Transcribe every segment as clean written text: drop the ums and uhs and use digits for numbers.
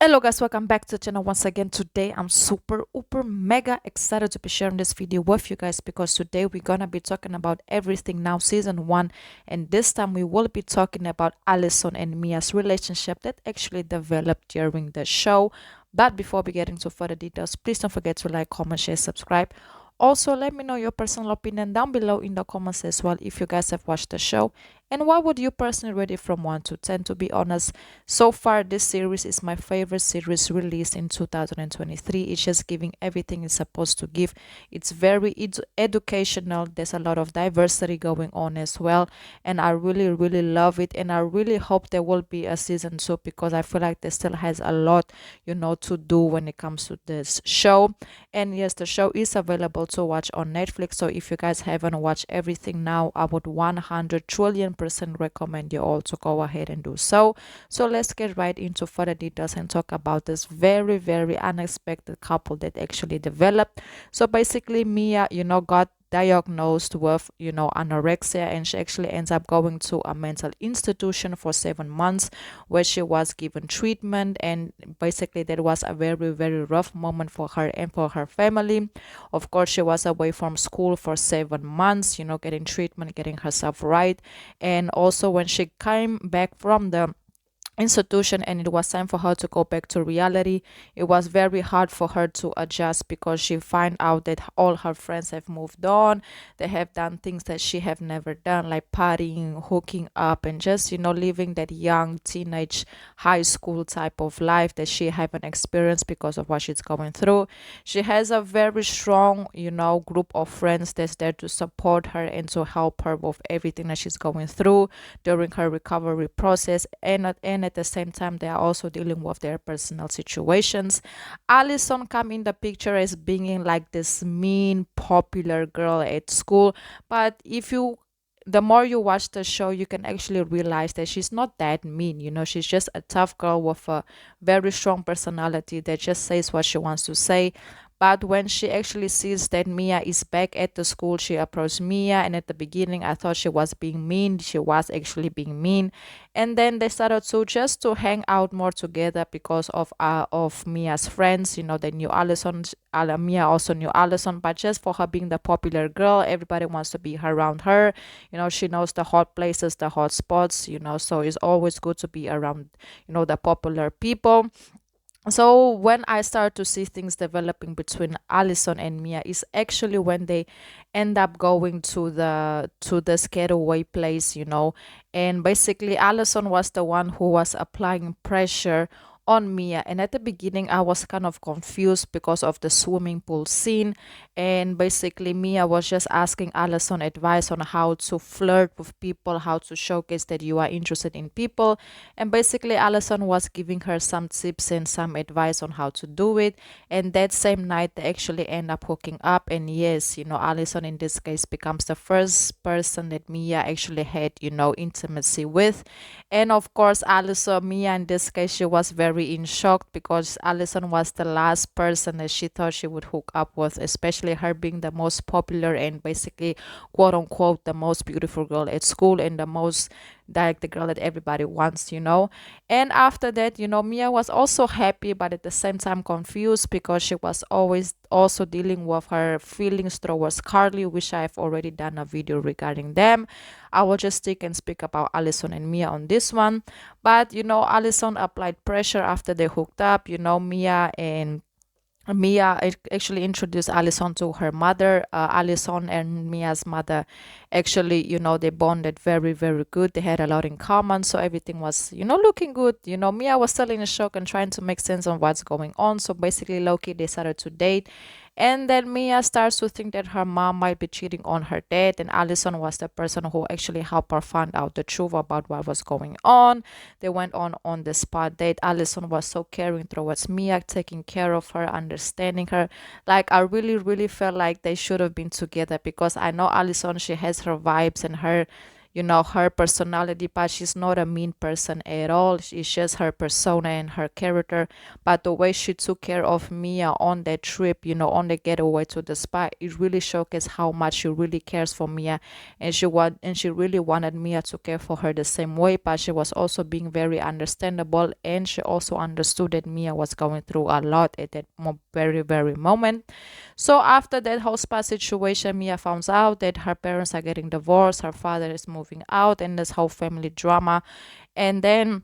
Hello guys, welcome back to the channel once again. Today I'm super mega excited to be sharing this video with you guys because today we're gonna be talking about everything now season 1, and this time we will be talking about Alison and Mia's relationship that actually developed during the show. But before we get into further details, please don't forget to like, comment, share, subscribe. Also, let me know your personal opinion down below in the comments as well if you guys have watched the show, and what would you personally rate it from 1 to 10. To be honest, so far this series is my favorite series released in 2023. It's just giving everything it's supposed to give. It's very educational. There's a lot of diversity going on as well, and I really love it, and I really hope there will be a season 2 because I feel like there still has a lot to do when it comes to this show. And yes, the show is available to watch on Netflix, so if you guys haven't watched everything now, I would 100 trillion% recommend you all to go ahead and do so. So let's get right into further details and talk about this very unexpected couple that actually developed. So basically Mia got diagnosed with anorexia, and she actually ends up going to a mental institution for 7 months where she was given treatment. And basically that was a very rough moment for her and for her family. Of course, she was away from school for 7 months, getting treatment, getting herself right. And also when she came back from the institution and it was time for her to go back to reality, it was very hard for her to adjust because she find out that all her friends have moved on. They have done things that she have never done, like partying, hooking up, and just living that young teenage high school type of life that she haven't experienced because of what she's going through. She has a very strong group of friends that's there to support her and to help her with everything that she's going through during her recovery process, and at the same time they are also dealing with their personal situations. Alison come in the picture as being like this mean popular girl at school, but the more you watch the show, you can actually realize that she's not that mean. She's just a tough girl with a very strong personality that just says what she wants to say. But when she actually sees that Mia is back at the school, she approached Mia, and at the beginning I thought she was being mean. She was actually being mean. And then they started to hang out more together because of Mia's friends. They knew Alison. Mia also knew Alison, but just for her being the popular girl, everybody wants to be around her. She knows the hot places, the hot spots, so it's always good to be around the popular people. So when I start to see things developing between Alison and Mia is actually when they end up going to the getaway place, and basically Alison was the one who was applying pressure on Mia. And at the beginning I was kind of confused because of the swimming pool scene, and basically Mia was just asking Alison advice on how to flirt with people, how to showcase that you are interested in people. And basically Alison was giving her some tips and some advice on how to do it. And that same night they actually end up hooking up, and yes, Alison in this case becomes the first person that Mia actually had intimacy with. And of course Mia in this case, she was very in shock because Alison was the last person that she thought she would hook up with, especially her being the most popular and basically quote unquote the most beautiful girl at school and the most like the girl that everybody wants. And after that, Mia was also happy but at the same time confused because she was always also dealing with her feelings towards Carly, which I've already done a video regarding them. I will just stick and speak about Alison and Mia on this one. But Alison applied pressure after they hooked up. Mia actually introduced Alison to her mother. Alison and Mia's mother actually, they bonded very good. They had a lot in common, so everything was, looking good. Mia was still in shock and trying to make sense of what's going on. So basically, Loki decided to date. And then Mia starts to think that her mom might be cheating on her dad, and Alison was the person who actually helped her find out the truth about what was going on. They went on the spot date. Alison was so caring towards Mia, taking care of her, understanding her. Like I really felt like they should have been together because I know Alison, she has her vibes and her her personality, but she's not a mean person at all. It's just her persona and her character. But the way she took care of Mia on that trip, on the getaway to the spa, it really showcased how much she really cares for Mia, and she really wanted Mia to care for her the same way. But she was also being very understandable, and she also understood that Mia was going through a lot at that very, very moment. So after that whole spa situation, Mia finds out that her parents are getting divorced, her father is moving out, and this whole family drama. And then,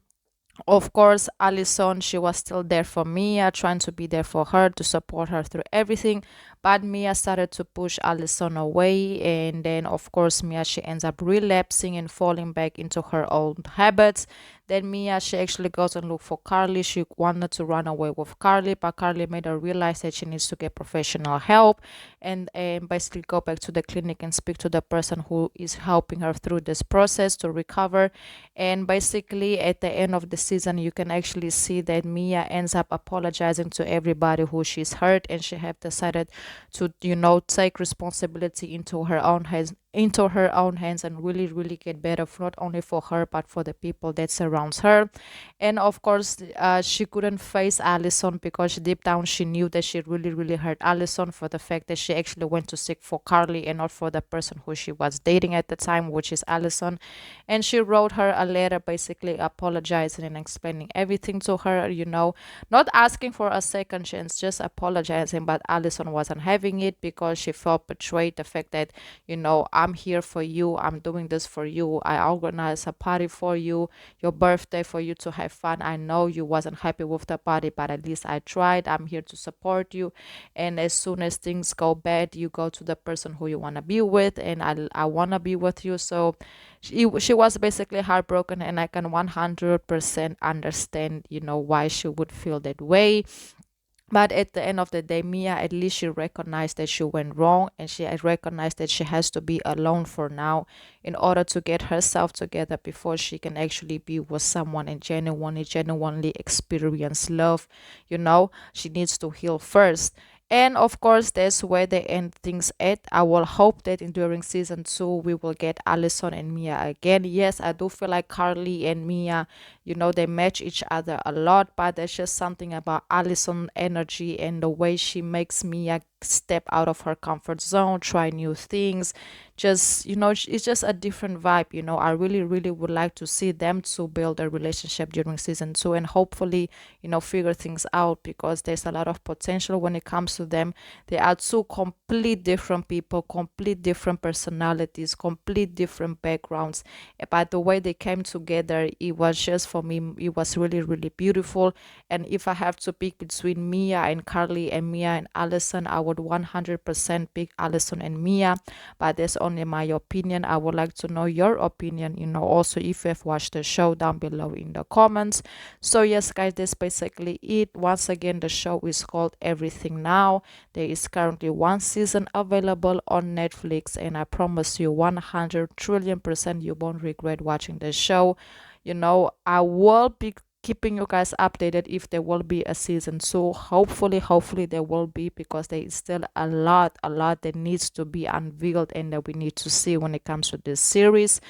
of course, Alison, she was still there for Mia, trying to be there for her, to support her through everything. But Mia started to push Alison away, and then, of course, Mia, she ends up relapsing and falling back into her old habits. Then Mia, she actually goes and look for Carly. She wanted to run away with Carly, but Carly made her realize that she needs to get professional help, and basically go back to the clinic and speak to the person who is helping her through this process to recover. And basically, at the end of the season, you can actually see that Mia ends up apologizing to everybody who she's hurt, and she have decided to, take responsibility into her own hands and really, really get better, not only for her but for the people that surrounds her. And of course, she couldn't face Alison, because deep down she knew that she really, really hurt Alison for the fact that she actually went to seek for Carly and not for the person who she was dating at the time, which is Alison. And she wrote her a letter basically apologizing and explaining everything to her, not asking for a second chance, just apologizing. But Alison wasn't having it, because she felt betrayed. The fact that, I'm here for you, I'm doing this for you, I organized a party for you, your birthday, for you to have fun. I know you wasn't happy with the party, but at least I tried. I'm here to support you. And as soon as things go bad, you go to the person who you want to be with, and I want to be with you. So she was basically heartbroken, and I can 100% understand, why she would feel that way. But at the end of the day, Mia, at least she recognized that she went wrong, and she recognized that she has to be alone for now in order to get herself together before she can actually be with someone and genuinely experience love. She needs to heal first. And of course, that's where they end things at. I will hope that during season 2, we will get Alison and Mia again. Yes, I do feel like Carly and Mia, they match each other a lot, but there's just something about Alison energy and the way she makes Mia step out of her comfort zone, try new things. Just, it's just a different vibe. I really, really would like to see them to build a relationship during season 2, and hopefully, figure things out, because there's a lot of potential when it comes to them. They are two complete different people, complete different personalities, complete different backgrounds. But the way they came together, it was just, for me, it was really, really beautiful. And if I have to pick between Mia and Carly and Mia and Alison, I would 100% pick Alison and Mia. But that's only my opinion. I would like to know your opinion, also if you have watched the show, down below in the comments. So yes, guys, that's basically it. Once again, the show is called Everything Now. There is currently one season available on Netflix, and I promise you 100 trillion percent you won't regret watching the show. I will be keeping you guys updated if there will be a season 2. Hopefully there will be, because there is still a lot that needs to be unveiled and that we need to see when it comes to this series.